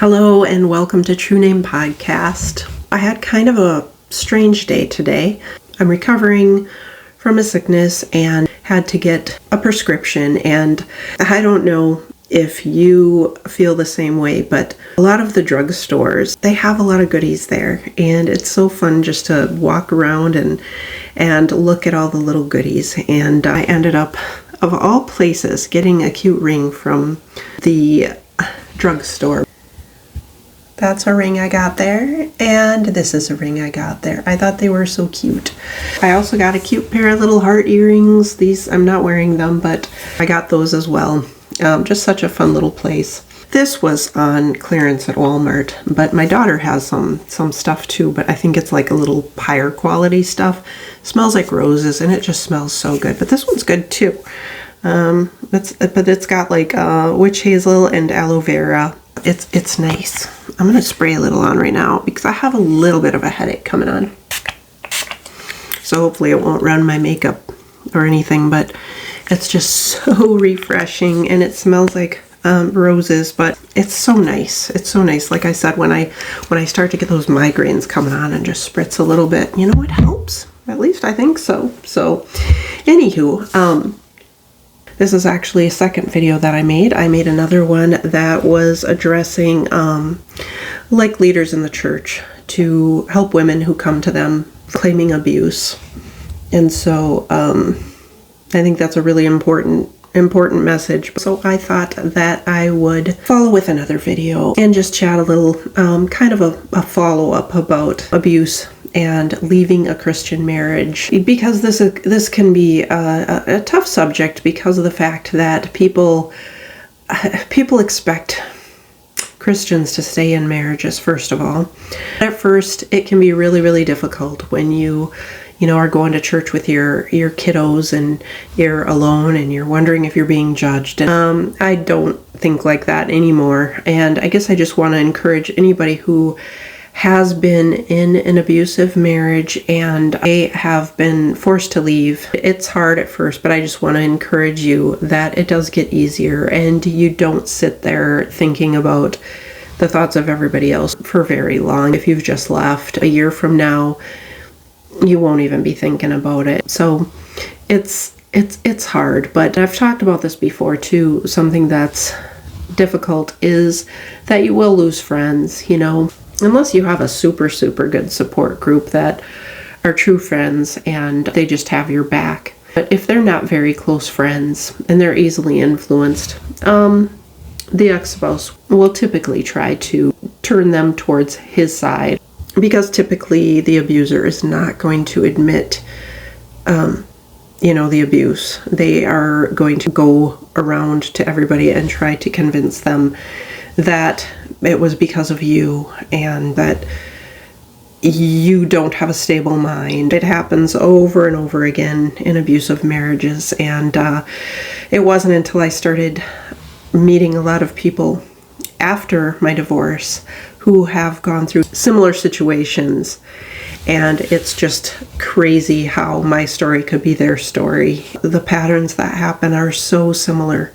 Hello and welcome to True Name Podcast. I had kind of a strange day today. I'm recovering from a sickness and had to get a prescription, and I don't know if you feel the same way, but a lot of the drugstores, they have a lot of goodies there, and it's so fun just to walk around and look at all the little goodies. And I ended up, of all places, getting a cute ring from the drugstore. That's a ring I got there, and this is a ring I got there. I thought they were so cute. I also got a cute pair of little heart earrings. These, I'm not wearing them, but I got those as well. Just such a fun little place. This was on clearance at Walmart, but my daughter has some stuff too, but I think it's like a little higher quality stuff. Smells like roses, and it just smells so good. But this one's good too. But it's got like witch hazel and aloe vera. It's nice. I'm gonna spray a little on right now because I have a little bit of a headache coming on. So hopefully it won't run my makeup or anything, but it's just so refreshing, and it smells like roses, but it's so nice. It's so nice. Like I said, when I start to get those migraines coming on and just spritz a little bit, you know, it helps. At least I think so. So anywho, this is actually a second video that I made. I made another one that was addressing like leaders in the church to help women who come to them claiming abuse. And so I think that's a really important message. So I thought that I would follow with another video and just chat a little, kind of a follow-up about abuse and leaving a Christian marriage, because this can be a tough subject because of the fact that people expect Christians to stay in marriages, first of all. At first, it can be really, really difficult when you are going to church with your kiddos and you're alone and you're wondering if you're being judged. I don't think like that anymore. And I guess I just want to encourage anybody who has been in an abusive marriage and they have been forced to leave. It's hard at first, but I just want to encourage you that it does get easier, and you don't sit there thinking about the thoughts of everybody else for very long. If you've just left, a year from now, you won't even be thinking about it. So it's hard, but I've talked about this before too. Something that's difficult is that you will lose friends, unless you have a super, super good support group that are true friends and they just have your back. But if they're not very close friends and they're easily influenced, the ex-spouse will typically try to turn them towards his side, because typically the abuser is not going to admit, the abuse. They are going to go around to everybody and try to convince them that it was because of you and that you don't have a stable mind. It happens over and over again in abusive marriages, and it wasn't until I started meeting a lot of people after my divorce who have gone through similar situations, and it's just crazy how my story could be their story. The patterns that happen are so similar.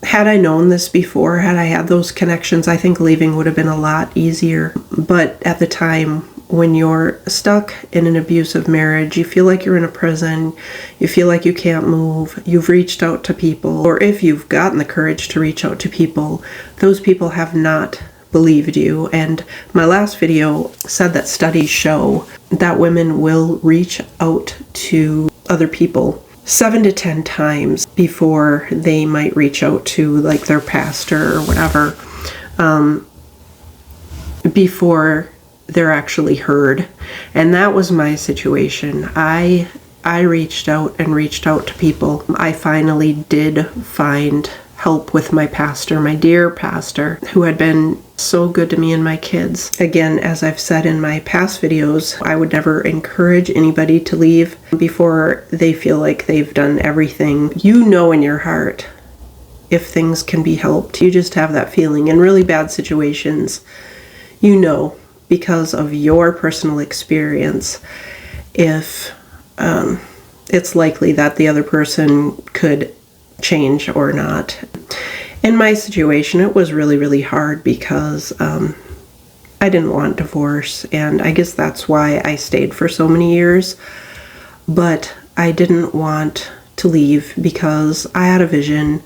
Had I known this before, had I had those connections, I think leaving would have been a lot easier. But at the time, when you're stuck in an abusive marriage, you feel like you're in a prison, you feel like you can't move, you've reached out to people, or if you've gotten the courage to reach out to people, those people have not believed you. And my last video said that studies show that women will reach out to other people 7 to 10 times before they might reach out to like their pastor or whatever, before they're actually heard. And that was my situation. I reached out to people. I finally did find help with my pastor, my dear pastor, who had been so good to me and my kids. Again, as I've said in my past videos, I would never encourage anybody to leave before they feel like they've done everything. You know in your heart if things can be helped. You just have that feeling. In really bad situations, because of your personal experience, if it's likely that the other person could change or not. In my situation, it was really, really hard because I didn't want divorce, and I guess that's why I stayed for so many years. But I didn't want to leave because I had a vision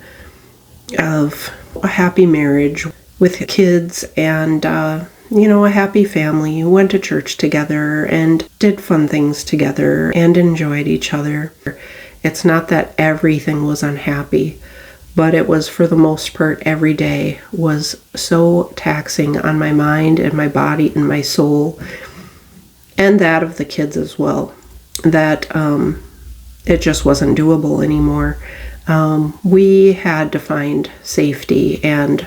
of a happy marriage with kids and, a happy family who went to church together and did fun things together and enjoyed each other. It's not that everything was unhappy, but it was, for the most part, every day was so taxing on my mind and my body and my soul, and that of the kids as well, that it just wasn't doable anymore. We had to find safety, and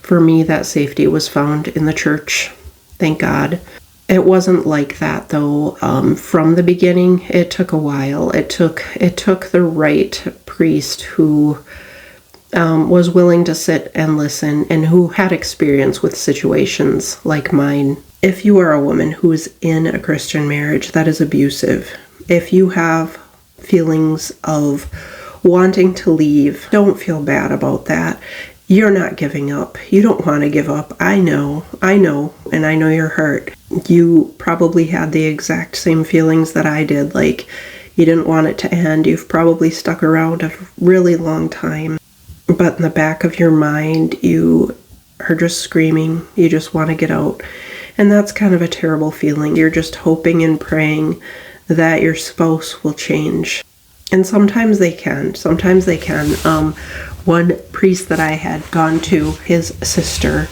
for me, that safety was found in the church, thank God. It wasn't like that, though. From the beginning, it took a while. It took the right priest who was willing to sit and listen and who had experience with situations like mine. If you are a woman who is in a Christian marriage that is abusive, if you have feelings of wanting to leave, don't feel bad about that. You're not giving up. You don't want to give up. I know, and I know you're hurt. You probably had the exact same feelings that I did, like you didn't want it to end. You've probably stuck around a really long time, but in the back of your mind, you are just screaming. You just want to get out, and that's kind of a terrible feeling. You're just hoping and praying that your spouse will change. And sometimes they can. One priest that I had gone to, his sister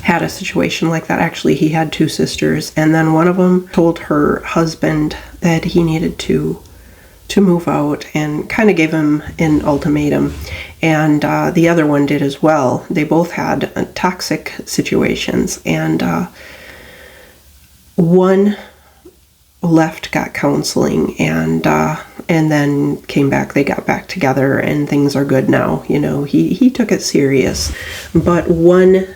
had a situation like that. Actually, he had two sisters, and then one of them told her husband that he needed to move out and kind of gave him an ultimatum. And the other one did as well. They both had toxic situations, and one left, got counseling, and then came back. They got back together and things are good now. He took it serious, but one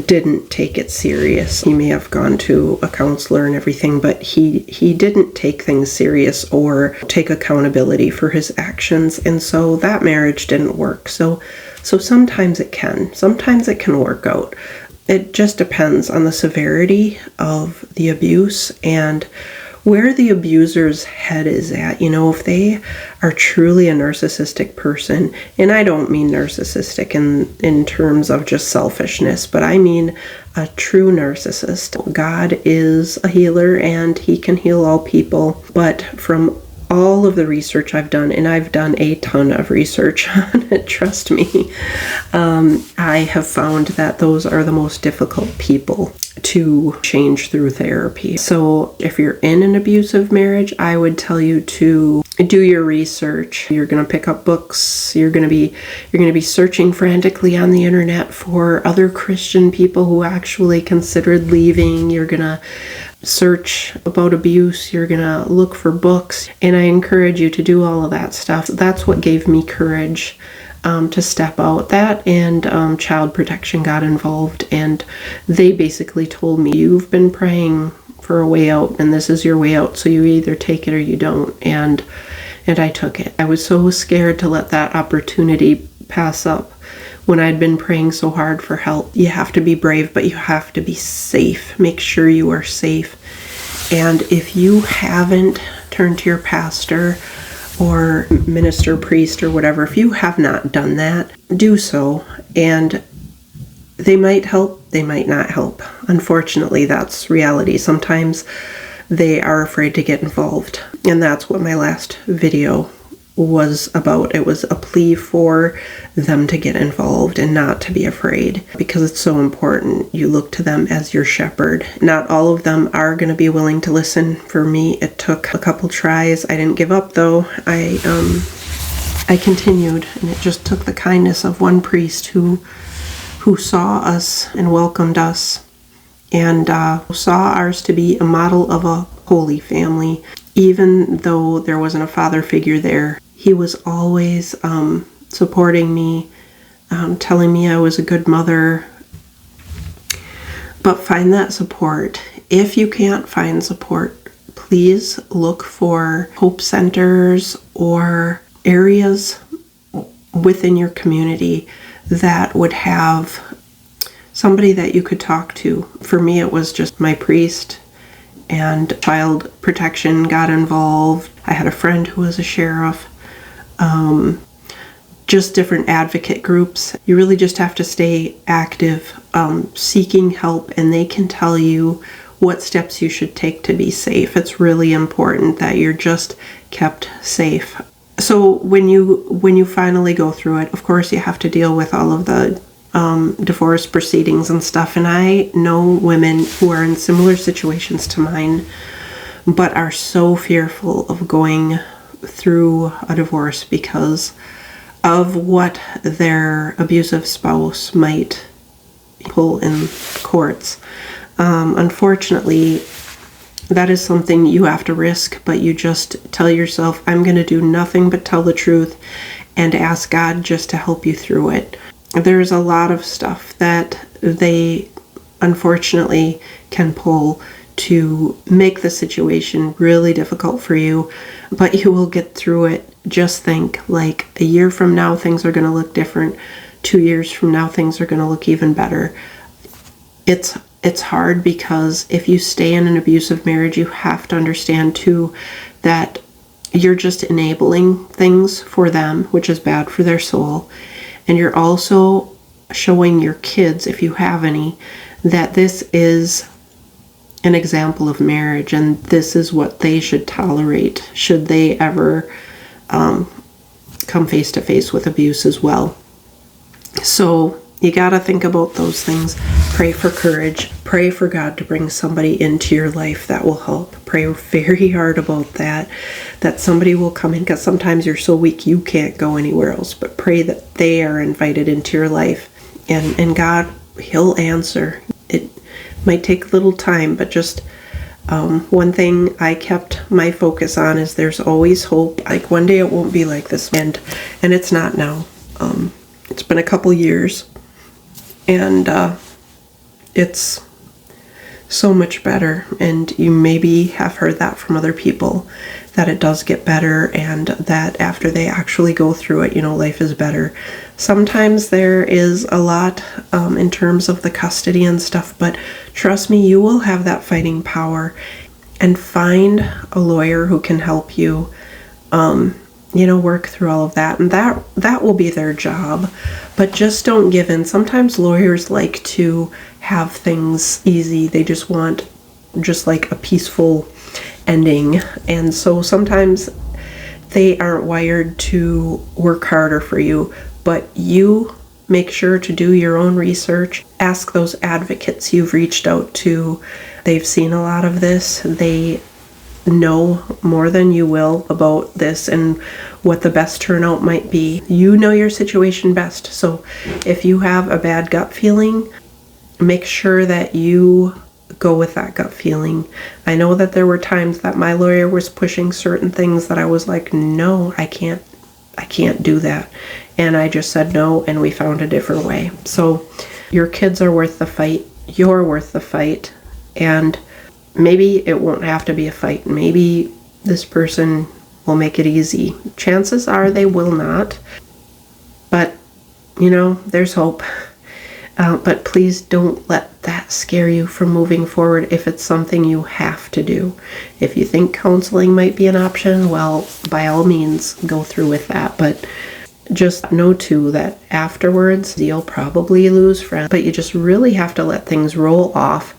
didn't take it serious. He may have gone to a counselor and everything, but he didn't take things serious or take accountability for his actions, and so that marriage didn't work. So sometimes it can work out. It just depends on the severity of the abuse and where the abuser's head is at. If they are truly a narcissistic person, and I don't mean narcissistic in terms of just selfishness, but I mean a true narcissist. God is a healer and he can heal all people, but from all of the research I've done, and I've done a ton of research on it, trust me, I have found that those are the most difficult people to change through therapy. So if you're in an abusive marriage, I would tell you to do your research. You're going to pick up books. You're going to be searching frantically on the internet for other Christian people who actually considered leaving. You're going to search about abuse. You're going to look for books. And I encourage you to do all of that stuff. That's what gave me courage to step out. That and child protection got involved. And they basically told me, you've been praying for a way out, and this is your way out. So you either take it or you don't. And I took it. I was so scared to let that opportunity pass up when I'd been praying so hard for help. You have to be brave, but you have to be safe. Make sure you are safe. And if you haven't turned to your pastor or minister, priest, or whatever, if you have not done that, do so. And they might help, they might not help. Unfortunately, that's reality. Sometimes they are afraid to get involved. And that's what my last video was about. It was a plea for them to get involved and not to be afraid, because it's so important. You look to them as your shepherd. Not all of them are going to be willing to listen. For me, it took a couple tries. I didn't give up, though. I continued, and it just took the kindness of one priest who saw us and welcomed us, and saw ours to be a model of a holy family. Even though there wasn't a father figure there, he was always supporting me, telling me I was a good mother. But find that support. If you can't find support, please look for hope centers or areas within your community that would have somebody that you could talk to. For me, it was just my priest, and child protection got involved. I had a friend who was a sheriff. Just different advocate groups. You really just have to stay active, seeking help, and they can tell you what steps you should take to be safe. It's really important that you're just kept safe. So when you finally go through it, of course you have to deal with all of the divorce proceedings and stuff. And I know women who are in similar situations to mine, but are so fearful of going through a divorce because of what their abusive spouse might pull in courts. Unfortunately, that is something you have to risk, but you just tell yourself, I'm going to do nothing but tell the truth and ask God just to help you through it. There's a lot of stuff that they unfortunately can pull to make the situation really difficult for you, but you will get through it. Just think, like, a year from now things are going to look different. 2 years from now things are going to look even better. It's hard because if you stay in an abusive marriage, you have to understand too that you're just enabling things for them, which is bad for their soul. And you're also showing your kids, if you have any, that this is an example of marriage and this is what they should tolerate should they ever come face to face with abuse as well. So you got to think about those things. Pray for courage. Pray for God to bring somebody into your life that will help. Pray very hard about that somebody will come in, because sometimes you're so weak you can't go anywhere else. But pray that they are invited into your life. And God, He'll answer. It might take a little time, but just one thing I kept my focus on is there's always hope. Like, one day it won't be like this. And it's not now. It's been a couple years. And it's so much better. And you maybe have heard that from other people, that it does get better, and that after they actually go through it, life is better. Sometimes there is a lot in terms of the custody and stuff, but trust me, you will have that fighting power. And find a lawyer who can help you work through all of that, and that will be their job. But just don't give in. Sometimes lawyers like to have things easy. They just want like a peaceful ending, and so sometimes they aren't wired to work harder for you. But you make sure to do your own research. Ask those advocates you've reached out to. They've seen a lot of this. They know more than you will about this and what the best turnout might be. You know your situation best. So if you have a bad gut feeling, make sure that you go with that gut feeling. I know that there were times that my lawyer was pushing certain things that I was like, no, I can't do that. And I just said no, and we found a different way. So your kids are worth the fight. You're worth the fight. And maybe it won't have to be a fight. Maybe this person will make it easy. Chances are they will not. But, there's hope. But please don't let that scare you from moving forward if it's something you have to do. If you think counseling might be an option, well, by all means, go through with that. But just know too that afterwards you'll probably lose friends. But you just really have to let things roll off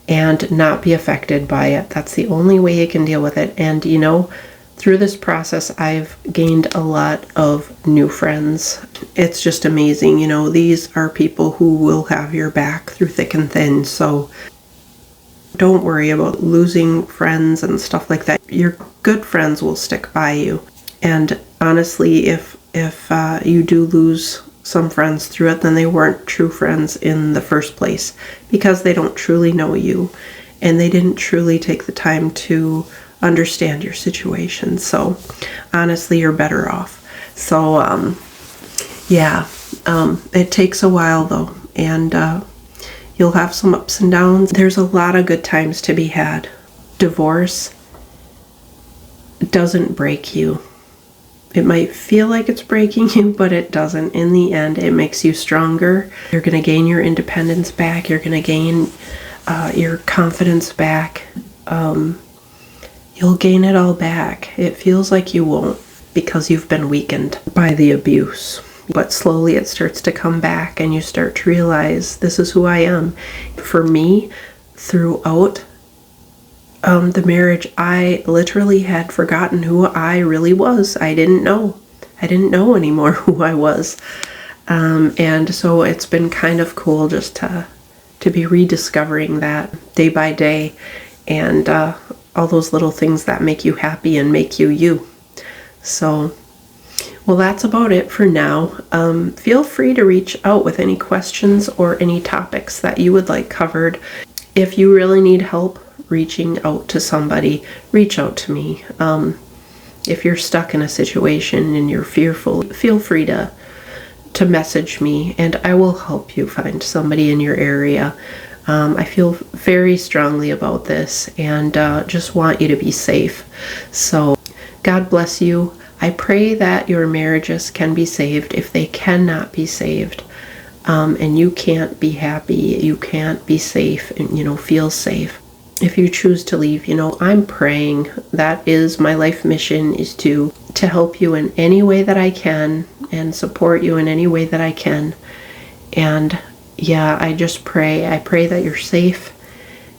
and not be affected by it. That's the only way you can deal with it. And through this process, I've gained a lot of new friends. It's just amazing. These are people who will have your back through thick and thin. So don't worry about losing friends and stuff like that. Your good friends will stick by you. And honestly, if you do lose some friends through it, then they weren't true friends in the first place, because they don't truly know you and they didn't truly take the time to understand your situation. So honestly, you're better off. So it takes a while though, and you'll have some ups and downs. There's a lot of good times to be had. Divorce doesn't break you. It might feel like it's breaking you, but it doesn't. In the end, it makes you stronger. You're going to gain your independence back. You're going to gain your confidence back. You'll gain it all back. It feels like you won't because you've been weakened by the abuse. But slowly it starts to come back and you start to realize this is who I am. For me, throughout the marriage, I literally had forgotten who I really was. I didn't know. I didn't know anymore who I was. And so it's been kind of cool just to be rediscovering that day by day, and all those little things that make you happy and make you you. So, well, that's about it for now. Feel free to reach out with any questions or any topics that you would like covered. If you really need help reaching out to somebody, reach out to me. If you're stuck in a situation and you're fearful, feel free to message me and I will help you find somebody in your area. I feel very strongly about this and just want you to be safe. So God bless you. I pray that your marriages can be saved. If they cannot be saved, and you can't be happy, you can't be safe and, feel safe. If you choose to leave, I'm praying. That is my life mission, is to help you in any way that I can and support you in any way that I can. And yeah, I just pray. I pray that you're safe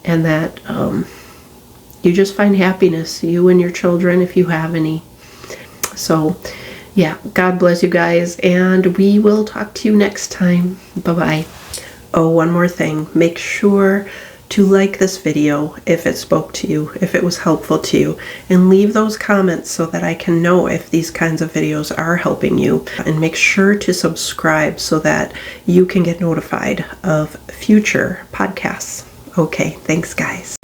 and that you just find happiness, you and your children, if you have any. So yeah, God bless you guys, and we will talk to you next time. Bye-bye. Oh, one more thing. Make sure to like this video if it spoke to you, if it was helpful to you, and leave those comments so that I can know if these kinds of videos are helping you. And make sure to subscribe so that you can get notified of future podcasts. Okay, thanks guys.